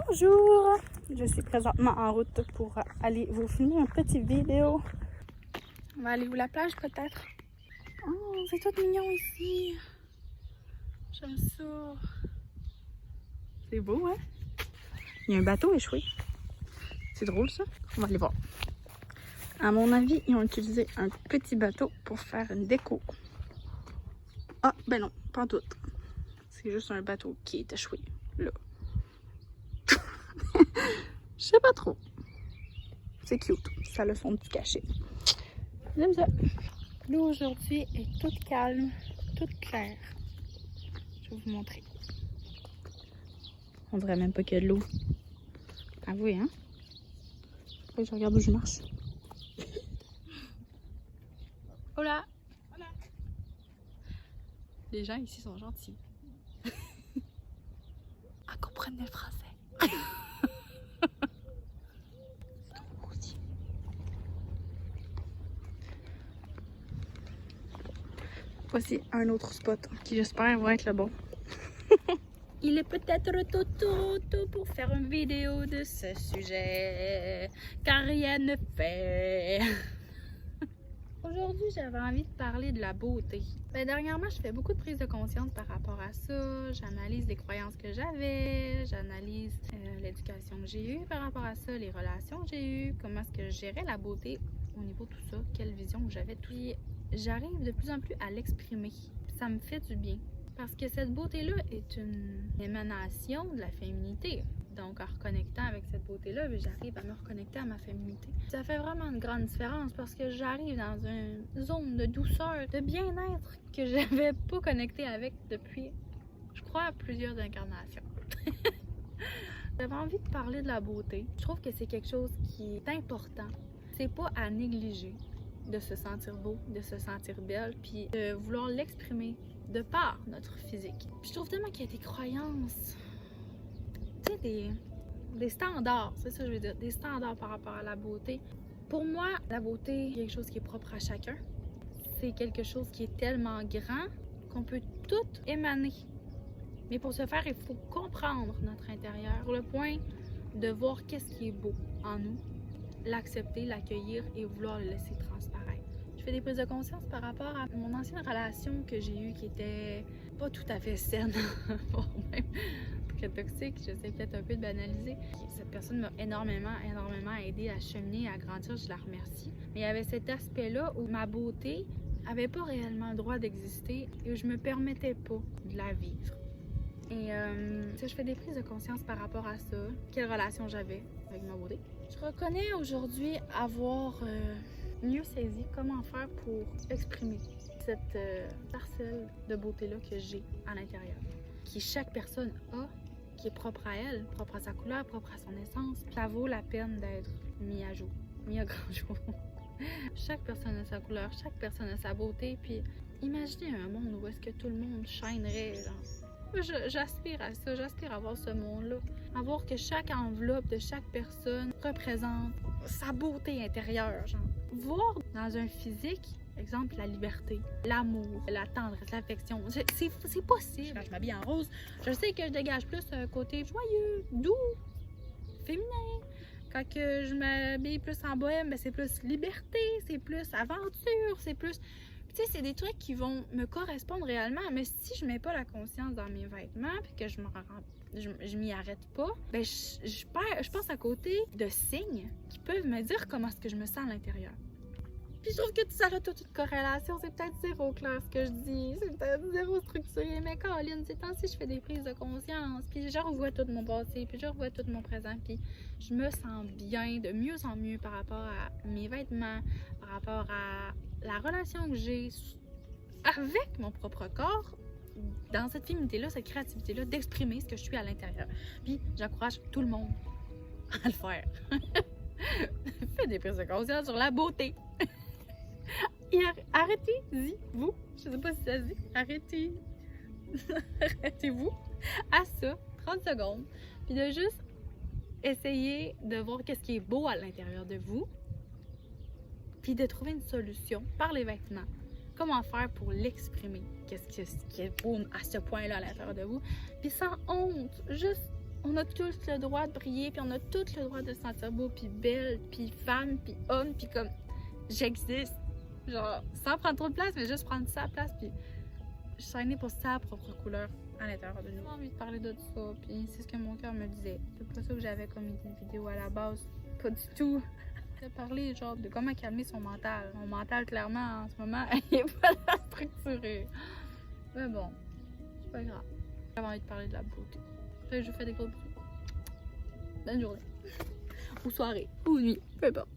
Bonjour! Je suis présentement en route pour aller vous filmer une petite vidéo. On va aller où, la plage peut-être? Oh, c'est tout mignon ici. J'aime ça. C'est beau, hein? Il y a un bateau échoué. C'est drôle ça. On va aller voir. À mon avis, ils ont utilisé un petit bateau pour faire une déco. Ah, ben non, pas tout. C'est juste un bateau qui est échoué, là. Je sais pas trop. C'est cute. Ça a le fond du cachet. J'aime ça. L'eau aujourd'hui est toute calme, toute claire. Je vais vous montrer. On dirait même pas qu'il y a de l'eau. Avouez, hein? Faut que je regarde où je marche. Hola! Hola! Les gens ici sont gentils. Ah, comprennent le français. Voici un autre spot qui j'espère va être le bon. Il est peut-être tôt pour faire une vidéo de ce sujet, car rien ne fait. Aujourd'hui, j'avais envie de parler de la beauté. Dernièrement, je fais beaucoup de prise de conscience par rapport à ça. J'analyse les croyances que j'avais, j'analyse l'éducation que j'ai eue par rapport à ça, les relations que j'ai eues, comment est-ce que je gérais la beauté au niveau de tout ça, quelle vision que j'avais. Puis j'arrive de plus en plus à l'exprimer. Ça me fait du bien. Parce que cette beauté-là est une émanation de la féminité. Donc, en reconnectant avec cette beauté-là, j'arrive à me reconnecter à ma féminité. Ça fait vraiment une grande différence parce que j'arrive dans une zone de douceur, de bien-être que j'avais pas connecté avec depuis, je crois, plusieurs incarnations. J'avais envie de parler de la beauté. Je trouve que c'est quelque chose qui est important. C'est pas à négliger de se sentir beau, de se sentir belle, puis de vouloir l'exprimer de par notre physique. Puis je trouve tellement qu'il y a des croyances, tu sais, des standards, c'est ça que je veux dire, des standards par rapport à la beauté. Pour moi, la beauté, c'est quelque chose qui est propre à chacun. C'est quelque chose qui est tellement grand qu'on peut tout émaner. Mais pour ce faire, il faut comprendre notre intérieur, pour le point de voir qu'est-ce qui est beau en nous, l'accepter, l'accueillir et vouloir le laisser transparaître. Je fais des prises de conscience par rapport à mon ancienne relation que j'ai eue qui était pas tout à fait saine, voire même très toxique. J'essaie peut-être un peu de banaliser. Cette personne m'a énormément aidé à cheminer, à grandir, je la remercie. Mais il y avait cet aspect-là où ma beauté avait pas réellement le droit d'exister et où je me permettais pas de la vivre. Et je fais des prises de conscience par rapport à ça, quelle relation j'avais avec ma beauté. Je reconnais aujourd'hui avoir mieux saisi comment faire pour exprimer cette parcelle de beauté-là que j'ai à l'intérieur, qui chaque personne a, qui est propre à elle, propre à sa couleur, propre à son essence. Puis ça vaut la peine d'être mis à jour, mis à grand jour. Chaque personne a sa couleur, chaque personne a sa beauté. Puis imaginez un monde où est-ce que tout le monde shinerait, genre. J'aspire à ça, j'aspire à voir ce monde-là. À voir que chaque enveloppe de chaque personne représente sa beauté intérieure. Genre. Voir dans un physique, exemple, la liberté, l'amour, la tendresse, l'affection. C'est possible. Quand je m'habille en rose, je sais que je dégage plus un côté joyeux, doux, féminin. Quand que je m'habille plus en bohème, c'est plus liberté, c'est plus aventure, c'est plus... Tu sais, c'est des trucs qui vont me correspondre réellement, mais si je mets pas la conscience dans mes vêtements puis que je m'y arrête pas, je passe à côté de signes qui peuvent me dire comment est-ce que je me sens à l'intérieur. Puis je trouve que ça a toute une corrélation, c'est peut-être zéro clair ce que je dis, c'est peut-être zéro structuré, mais Caroline, ces temps-ci, je fais des prises de conscience, puis je revois tout mon passé, puis je revois tout mon présent, puis je me sens bien, de mieux en mieux par rapport à mes vêtements, par rapport à la relation que j'ai avec mon propre corps, dans cette féminité-là, cette créativité-là, d'exprimer ce que je suis à l'intérieur. Puis j'encourage tout le monde à le faire. Faites des prises de conscience sur la beauté. Et arrêtez-y, vous, je sais pas si ça se dit, arrêtez-vous à ça, 30 secondes, puis de juste essayer de voir qu'est-ce qui est beau à l'intérieur de vous, puis de trouver une solution par les vêtements. Comment faire pour l'exprimer, qu'est-ce qui est beau à ce point-là à l'intérieur de vous, puis sans honte, juste On a tous le droit de briller, puis on a tous le droit de se sentir beau, puis belle, puis femme, puis homme, puis comme j'existe. Genre, sans prendre trop de place, mais juste prendre sa place, puis shiner pour sa propre couleur à l'intérieur de nous. J'ai envie de parler de ça, puis c'est ce que mon cœur me disait. C'est pas ça que j'avais comme idée de vidéo à la base, pas du tout. De parler genre de comment calmer son mental. Mon mental, clairement, en ce moment, il est pas structuré. Mais bon, c'est pas grave. J'avais envie de parler de la beauté. Fait que je vous fais des gros bisous. Bonne journée. Ou soirée. Ou nuit. Peu importe.